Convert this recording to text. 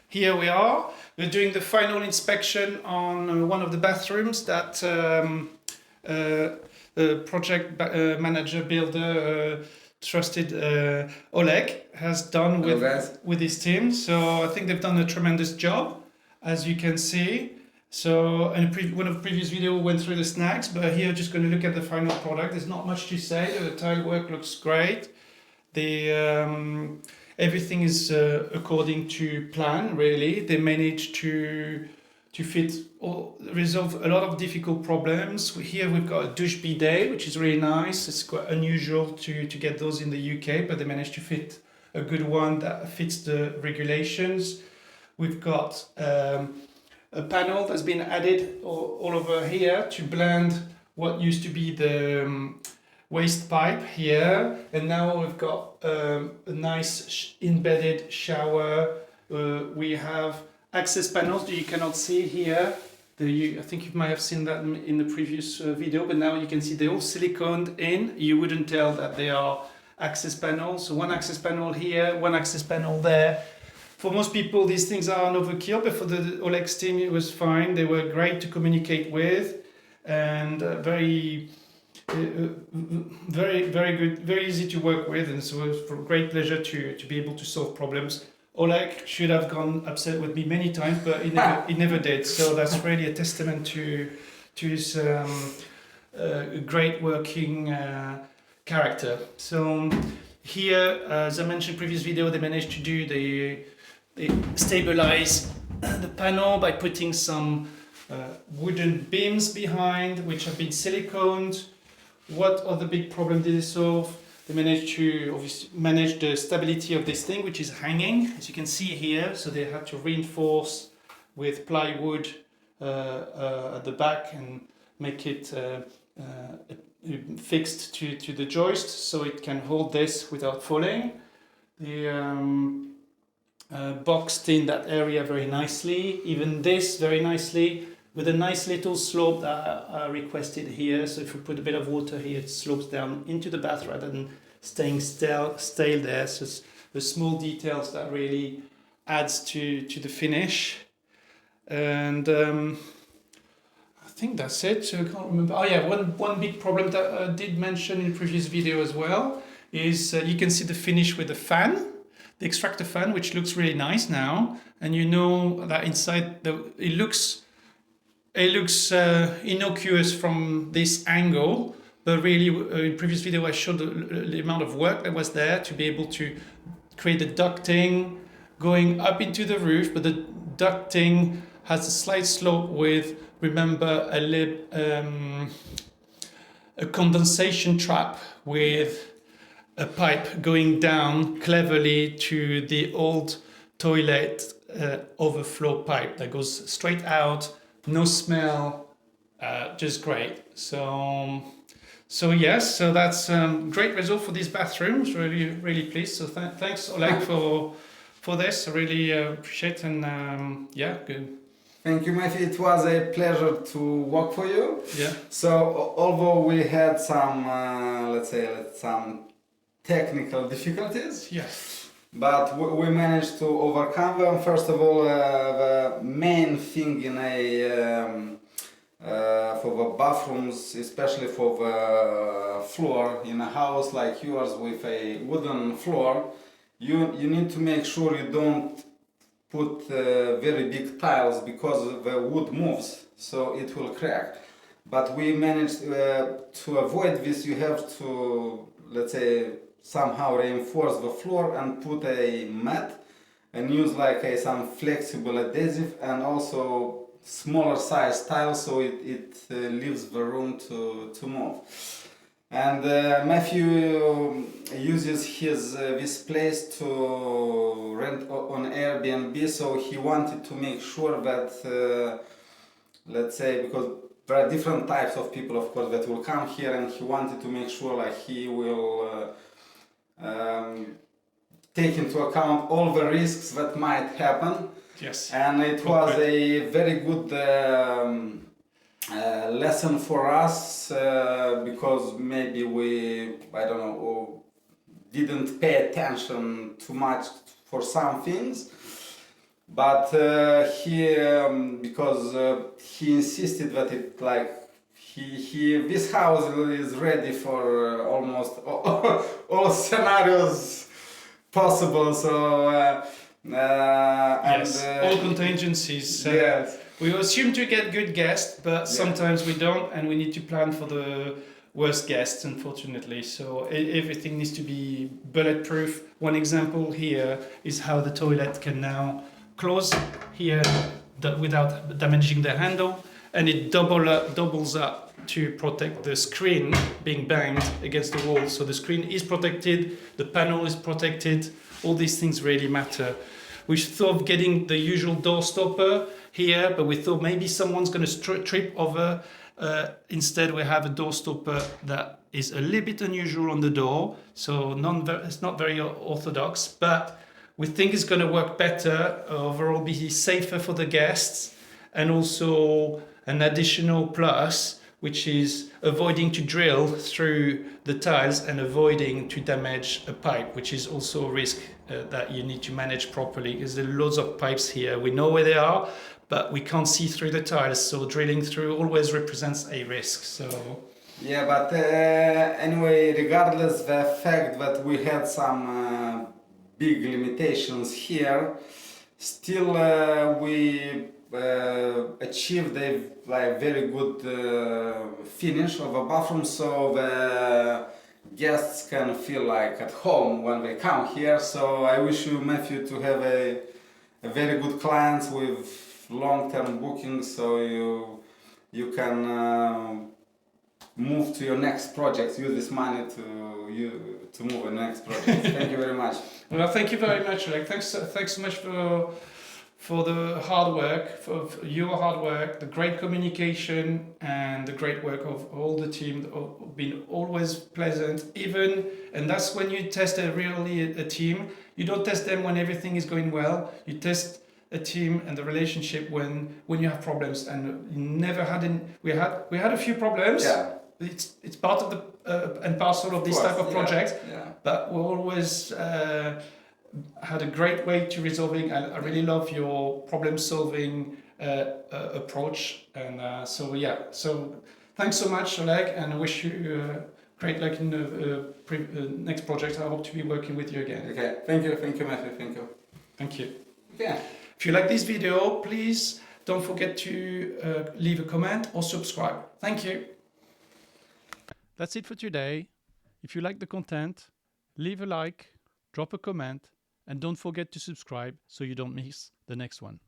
Here we are. We're doing the final inspection on one of the bathrooms that the project manager builder trusted Olek has done with his team. So I think they've done a tremendous job, as you can see. So one of the previous video went through the snags, but here just going to look at the final product. There's not much to say. The tile work looks great. The everything is according to plan. Really, they managed to resolve a lot of difficult problems. Here we've got a douche bidet, which is really nice. It's quite unusual to get those in the UK, but they managed to fit a good one that fits the regulations. We've got a panel that's been added all over here to blend what used to be the waste pipe here, and now we've got a nice embedded shower. We have access panels that you cannot see here. I think you might have seen that in the previous video, but now you can see they're all siliconed in. You wouldn't tell that they are access panels. So one access panel here, one access panel there. For most people, these things are an overkill, but for the Olek's team, it was fine. They were great to communicate with, and very good, very easy to work with, and so it was a great pleasure to be able to solve problems. Olek should have gone upset with me many times, but he never did. So that's really a testament to his great working character. So here, as I mentioned in previous video, they managed to do they stabilize the panel by putting some wooden beams behind, which have been siliconed. What other big problem did they solve? They managed to obviously manage the stability of this thing, which is hanging, as you can see here. So they had to reinforce with plywood at the back and make it fixed to the joist, so it can hold this without falling. The boxed in that area very nicely, even this very nicely, with a nice little slope that I requested here. So if we put a bit of water here, it slopes down into the bath rather than staying stale there. So it's the small details that really adds to the finish. And I think that's it. So I can't remember. Oh yeah, one big problem that I did mention in the previous video as well is you can see the finish with the fan, the extractor fan, which looks really nice now. And you know that inside it looks innocuous from this angle, but really in previous video I showed the amount of work that was there to be able to create the ducting going up into the roof, but the ducting has a slight slope with, remember, a condensation trap with a pipe going down cleverly to the old toilet overflow pipe that goes straight out. No smell, just great. So yes, so that's great result for these bathrooms. Really pleased. So thanks Olek for this. I really appreciate, and yeah, good. Thank you, Matthew. It was a pleasure to work for you. Yeah. So although we had some, let's say, some technical difficulties. Yes. But we managed to overcome them. First of all, the main thing in for the bathrooms, especially for the floor in a house like yours with a wooden floor, you need to make sure you don't put very big tiles, because the wood moves, so it will crack. But we managed to avoid this. You have to, let's say, somehow reinforce the floor and put a mat and use like some flexible adhesive, and also smaller size tiles, so it leaves the room to move. And Matthew uses this place to rent on Airbnb, so he wanted to make sure that let's say, because there are different types of people, of course, that will come here, and he wanted to make sure like he will take into account all the risks that might happen. Yes. And it was a very good lesson for us, because maybe we, I don't know, didn't pay attention too much for some things. but he because he insisted that it like he this house is ready for almost all scenarios possible. So Yes, and all contingencies. yes. We assume to get good guests, but sometimes we don't, and we need to plan for the worst guests, unfortunately. So everything needs to be bulletproof. One example here is how the toilet can now close here without damaging the handle, and it doubles up to protect the screen being banged against the wall. So the screen is protected, the panel is protected. All these things really matter. We thought of getting the usual door stopper here, but we thought maybe someone's going to trip over. Instead, we have a door stopper that is a little bit unusual on the door, so it's not very orthodox, but we think it's going to work better, overall be safer for the guests, and also an additional plus, which is avoiding to drill through the tiles and avoiding to damage a pipe, which is also a risk that you need to manage properly, because there are loads of pipes here. We know where they are, but we can't see through the tiles, so drilling through always represents a risk. So yeah, but anyway, regardless the fact that we had some big limitations here, still we achieved a very good finish of a bathroom, so the guests can feel like at home when they come here. So I wish you, Matthew, to have a very good clients with long-term bookings, so you can move to your next project. Use this money to move on the next project. Thank you very much. well, thank you very much, Olek. Thanks so much for the hard work, for your hard work, the great communication, and the great work of all the team. Been always pleasant, even, and that's when you test a team. You don't test them when everything is going well. You test a team and the relationship when you have problems, and you never had we had a few problems. Yeah. It's part of the and parcel of this type of project. Yeah. But we always had a great way to resolving. I really love your problem solving approach, and so thanks so much, Olek, and I wish you great luck in the next project. I hope to be working with you again. Okay, thank you, Matthew, thank you. Thank you. Yeah. If you like this video, please don't forget to leave a comment or subscribe. Thank you. That's it for today. If you like the content, leave a like, drop a comment, and don't forget to subscribe so you don't miss the next one.